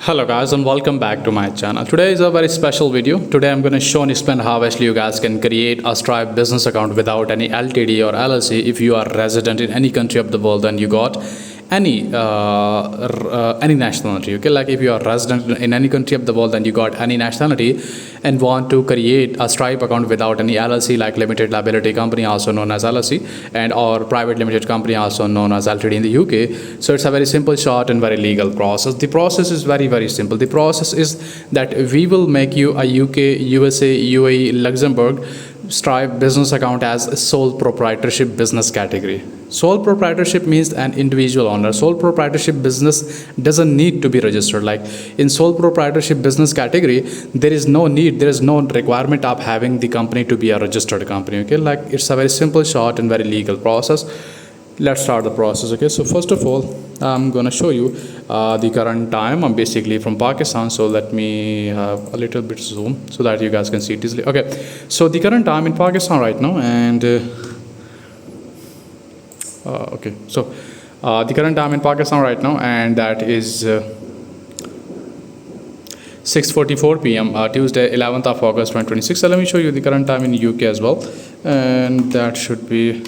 Hello guys and welcome back to my channel. Today is a very special video. Today I'm going to show and explain how actually you guys can create a Stripe business account without any LTD or LLC if you are resident in any country of the world and you got any nationality. Okay, like if you are resident in any country of the world and you got any nationality and want to create a Stripe account without any LLC, like limited liability company also known as LLC, and or private limited company also known as LTD in the UK. So it's a very simple, short and very legal process. The process is very simple. The process is that we will make you a UK, USA, UAE, Luxembourg Stripe business account as a sole proprietorship business category. Sole proprietorship means an individual owner. Sole proprietorship business doesn't need to be registered. Like in sole proprietorship business category, there is no requirement of having the company to be a registered company. Okay, like it's a very simple, short and very legal process. Let's start the process. Okay, so first of all, I'm going to show you the current time. I'm basically from Pakistan, so let me have a little bit zoom so that you guys can see it easily. Okay, so the current time in Pakistan right now, and the current time in Pakistan right now, and that is 6:44 p.m. Tuesday, 11th of August 2026. So let me show you the current time in UK as well, and that should be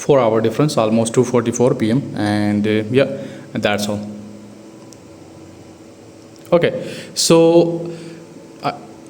4-hour difference, almost 2:44 p.m. and yeah, that's all. Okay, so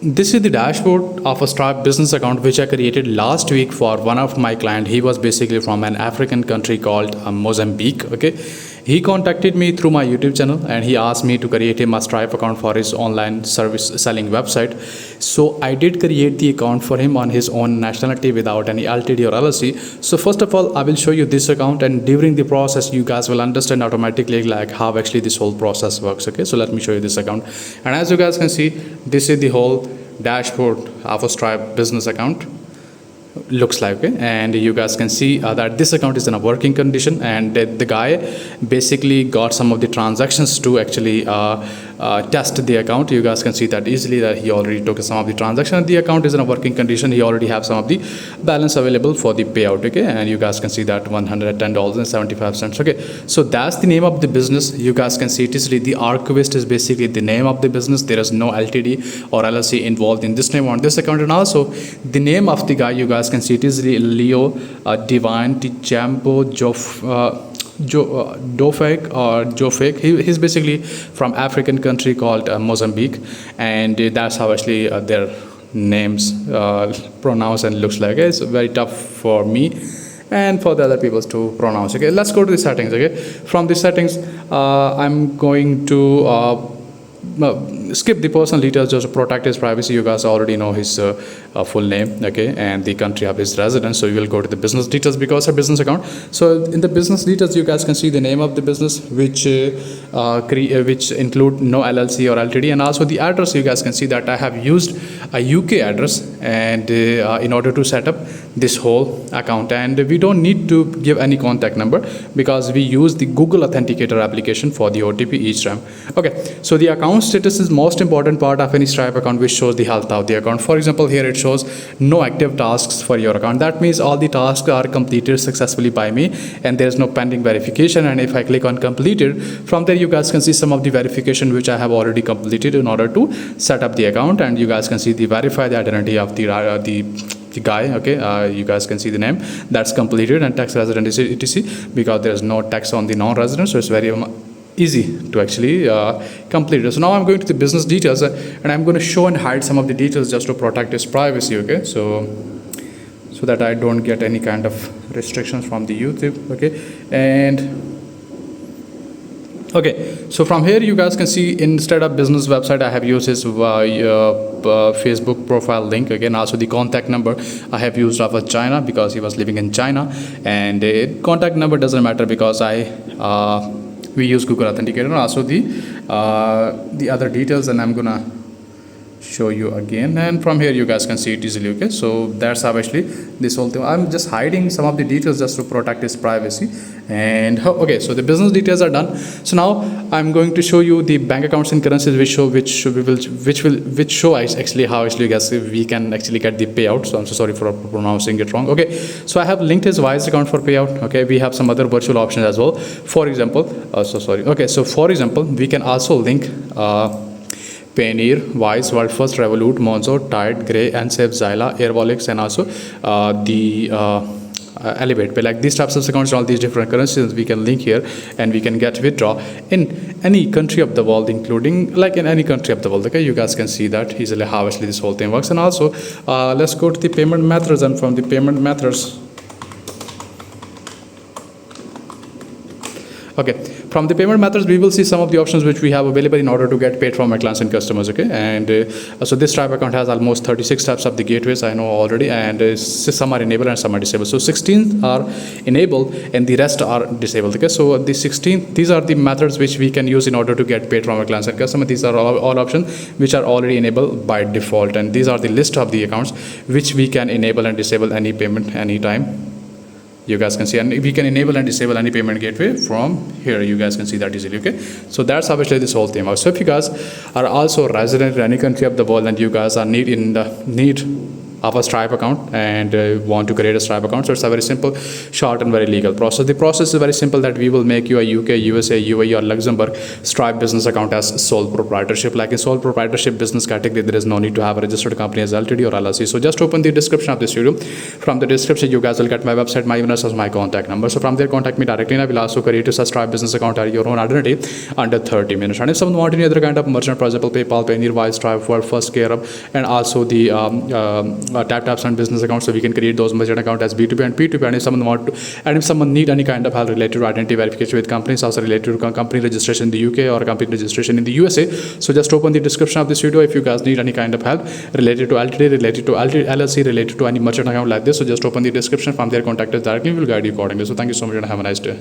this is the dashboard of a Stripe business account which I created last week for one of my client. He was basically from an African country called Mozambique. Okay, he contacted me through my YouTube channel and he asked me to create him a Stripe account for his online service selling website. So I did create the account for him on his own nationality without any LTD or LLC. So first of all, I will show you this account, and during the process you guys will understand automatically like how actually this whole process works. Okay, so let me show you this account, and as you guys can see, this is the whole dashboard of a Stripe business account looks like. Okay, and you guys can see that this account is in a working condition, and the guy basically got some of the transactions to actually test the account. You guys can see that easily that he already took some of the transaction. The account is in a working condition. He already have some of the balance available for the payout. Okay, and you guys can see that $110.75. Okay, so that's the name of the business. You guys can see it easily. The Archivist is basically the name of the business. There is no LTD or LLC involved in this name on this account, and also the name of the guy, you guys can see it is Leo Divine Tichampo Dofek or Jofek. He's basically from African country called Mozambique, and that's how actually their names pronounce and looks like. It's very tough for me and for the other people to pronounce. Okay, let's go to the settings. Okay, from the settings I'm going to skip the personal details just to protect his privacy. You guys already know his full name, okay, and the country of his residence. So you will go to the business details because a business account. So in the business details, you guys can see the name of the business, which include no LLC or LTD, and also the address. You guys can see that I have used a UK address, and in order to set up this whole account, and we don't need to give any contact number because we use the Google Authenticator application for the OTP each time. Okay, so the account status is most important part of any Stripe account, which shows the health of the account. For example, here it shows no active tasks for your account. That means all the tasks are completed successfully by me and there is no pending verification. And if I click on completed, from there you guys can see some of the verification which I have already completed in order to set up the account, and you guys can see the verify the identity of the guy. Okay, you guys can see the name that's completed, and tax resident is etc, because there is no tax on the non-resident, so it's very easy to actually complete it. So now I'm going to the business details, and I'm going to show and hide some of the details just to protect his privacy. Okay, so that I don't get any kind of restrictions from the YouTube. Okay, and okay, so from here you guys can see instead of business website I have used his Facebook profile link. Again, also the contact number I have used of China because he was living in China, and contact number doesn't matter because we use Google Authenticator, and also the other details, and I'm gonna show you again, and from here you guys can see it easily. Okay, so that's how actually this whole thing. I'm just hiding some of the details just to protect his privacy. And okay, so the business details are done. So now I'm going to show you the bank accounts and currencies which show actually how actually guys we can actually get the payout. So I'm so sorry for pronouncing it wrong. Okay, so I have linked his Wise account for payout. Okay, we have some other virtual options as well. For example, okay, so for example we can also link Payoneer, Wise, World First, Revolut, Monzo, Tide, Grey, NSAFE, Zyla, Airwallex, and also the Elevate Pay. Like these types of accounts, all these different currencies we can link here, and we can get withdraw in any country of the world, including like in any country of the world. Okay, you guys can see that easily how actually this whole thing works. And also, let's go to the payment methods, and from the payment methods. Okay, from the payment methods we will see some of the options which we have available in order to get paid from our clients and customers. Okay, and so this Stripe account has almost 36 types of the gateways I know already, and some are enabled and some are disabled. So 16 are enabled and the rest are disabled. Okay, so the 16, these are the methods which we can use in order to get paid from our clients and customers. These are all options which are already enabled by default, and these are the list of the accounts which we can enable and disable any payment anytime. You guys can see, and we can enable and disable any payment gateway from here. You guys can see that easily. Okay, so that's how actually this whole thing works. So if you guys are also resident in any country of the world and you guys are need of a Stripe account and want to create a Stripe account, so it's a very simple, short and very legal process. The process is very simple, that we will make you a UK, USA, UAE or Luxembourg Stripe business account as sole proprietorship. Like in sole proprietorship business category, there is no need to have a registered company as LTD or LLC. So just open the description of this video. From the description you guys will get my website, my email address, my contact number. So from there contact me directly, and I will also create a Stripe business account at your own identity under 30 minutes. And if someone wants any other kind of merchant, for example PayPal, Payoneer, Wise, Stripe, World First, CareUp, and also the tap and business accounts, so we can create those merchant account as B2B and P2P. And if someone need any kind of help related to identity verification with companies, also related to company registration in the UK or company registration in the USA, so just open the description of this video. If you guys need any kind of help related to LTD, related to LLC, related to any merchant account like this, so just open the description. From there contact us directly, we will guide you accordingly. So thank you so much and have a nice day.